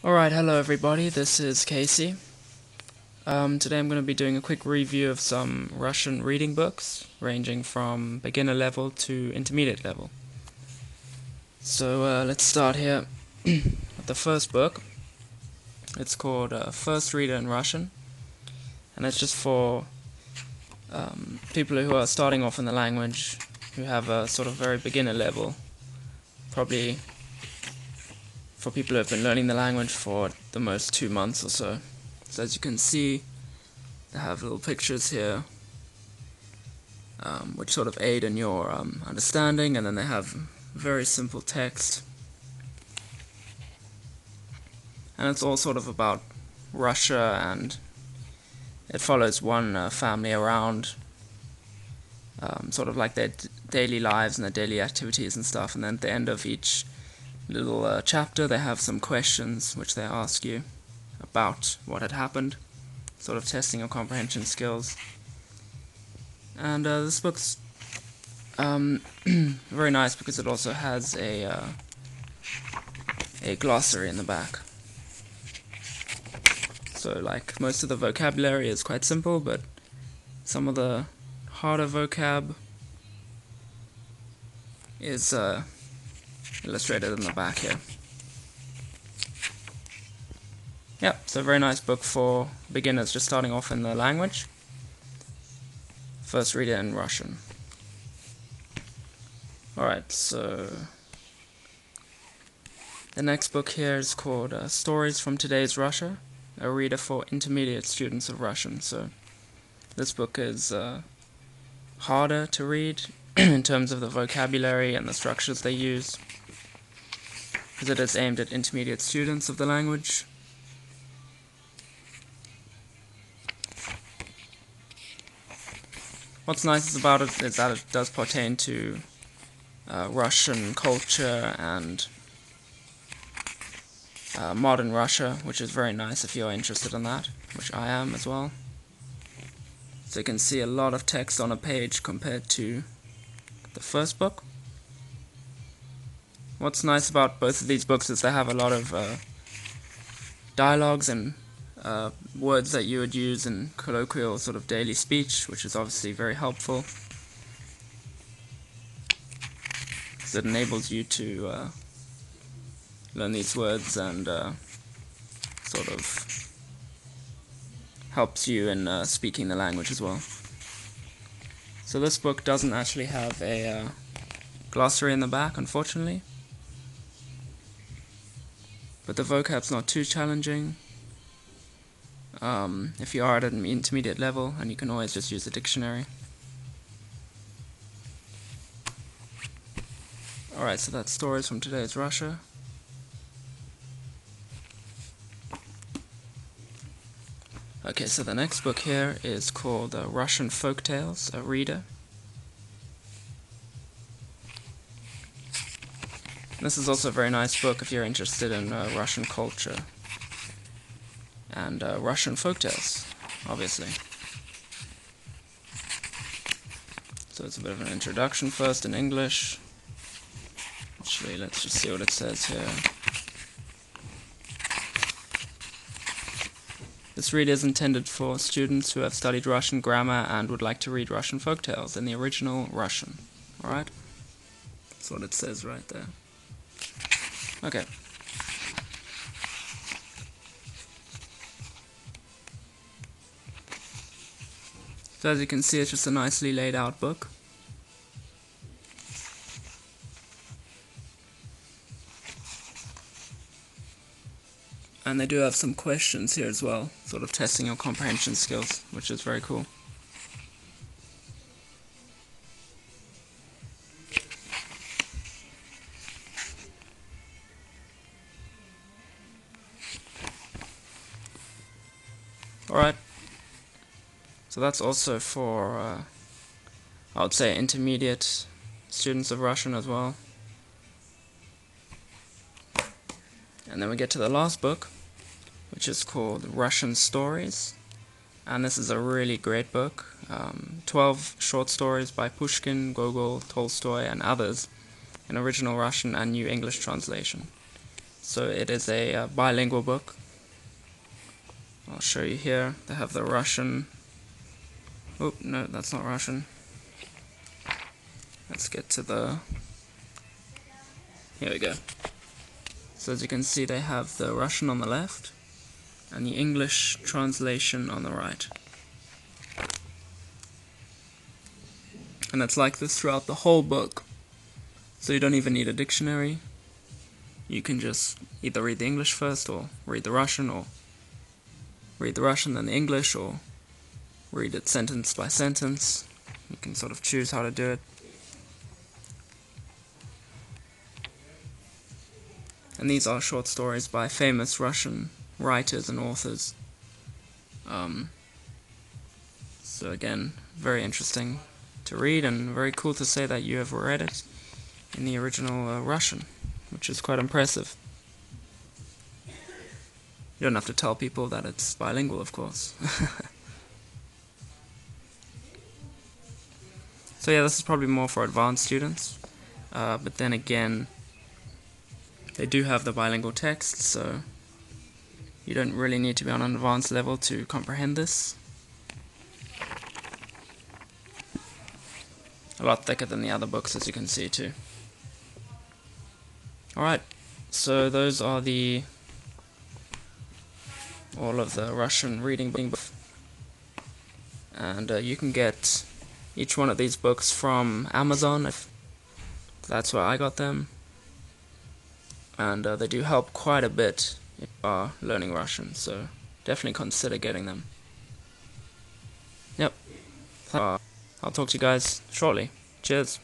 Alright, hello everybody, this is Casey. Today I'm going to be doing a quick review of some Russian reading books, ranging from beginner level to intermediate level. So let's start here with the first book. It's called First Reader in Russian, and it's just for people who are starting off in the language, who have a sort of very beginner level, probably for people who have been learning the language for the most 2 months or so. So as you can see, they have little pictures here which sort of aid in your understanding, and then they have very simple text. And it's all sort of about Russia, and it follows one family around, sort of like their daily lives and their daily activities and stuff, and then at the end of each little chapter they have some questions which they ask you about what had happened, sort of testing your comprehension skills. And this book's very nice because it also has a glossary in the back. So like most of the vocabulary is quite simple, but some of the harder vocab is illustrated in the back here. Yep, so a very nice book for beginners just starting off in the language. First Reader in Russian. Alright, so the next book here is called Stories from Today's Russia, a reader for intermediate students of Russian. So this book is harder to read in terms of the vocabulary and the structures they use, because it is aimed at intermediate students of the language. What's nice about it is that it does pertain to Russian culture and modern Russia, which is very nice if you're interested in that, which I am as well. So you can see a lot of text on a page compared to the first book. What's nice about both of these books is they have a lot of dialogues and words that you would use in colloquial sort of daily speech, which is obviously very helpful, because it enables you to learn these words and sort of helps you in speaking the language as well. So this book doesn't actually have a glossary in the back, unfortunately, but the vocab's not too challenging if you are at an intermediate level, and you can always just use a dictionary. Alright, so that's Stories from Today's Russia. Okay, so the next book here is called Russian Folktales, a reader. This is also a very nice book if you're interested in Russian culture and Russian folktales, obviously. So it's a bit of an introduction first in English. Actually, let's just see what it says here. This read is intended for students who have studied Russian grammar and would like to read Russian folktales in the original Russian. Alright? That's what it says right there. Okay. So as you can see, it's just a nicely laid out book. And they do have some questions here as well, sort of testing your comprehension skills, which is very cool. Alright, so that's also for, I would say, intermediate students of Russian as well. And then we get to the last book, which is called Russian Stories, and this is a really great book. 12 short stories by Pushkin, Gogol, Tolstoy, and others in original Russian and New English translation. So it is a bilingual book. I'll show you here. They have the Russian. Oh, no, that's not Russian. Let's get to the... Here we go. So as you can see, they have the Russian on the left and the English translation on the right. And it's like this throughout the whole book. So you don't even need a dictionary. You can just either read the English first, or read the Russian, or read the Russian then the English, or read it sentence by sentence. You can sort of choose how to do it. And these are short stories by famous Russian writers and authors. So again, very interesting to read, and very cool to say that you have read it in the original Russian, which is quite impressive. You don't have to tell people that it's bilingual, of course. So yeah, this is probably more for advanced students, but then again, they do have the bilingual text, so you don't really need to be on an advanced level to comprehend this. A lot thicker than the other books, as you can see too. Alright, so those are all of the Russian reading books, and you can get each one of these books from Amazon, if that's where I got them, and they do help quite a bit if you are learning Russian, so definitely consider getting them. Yep, I'll talk to you guys shortly. Cheers.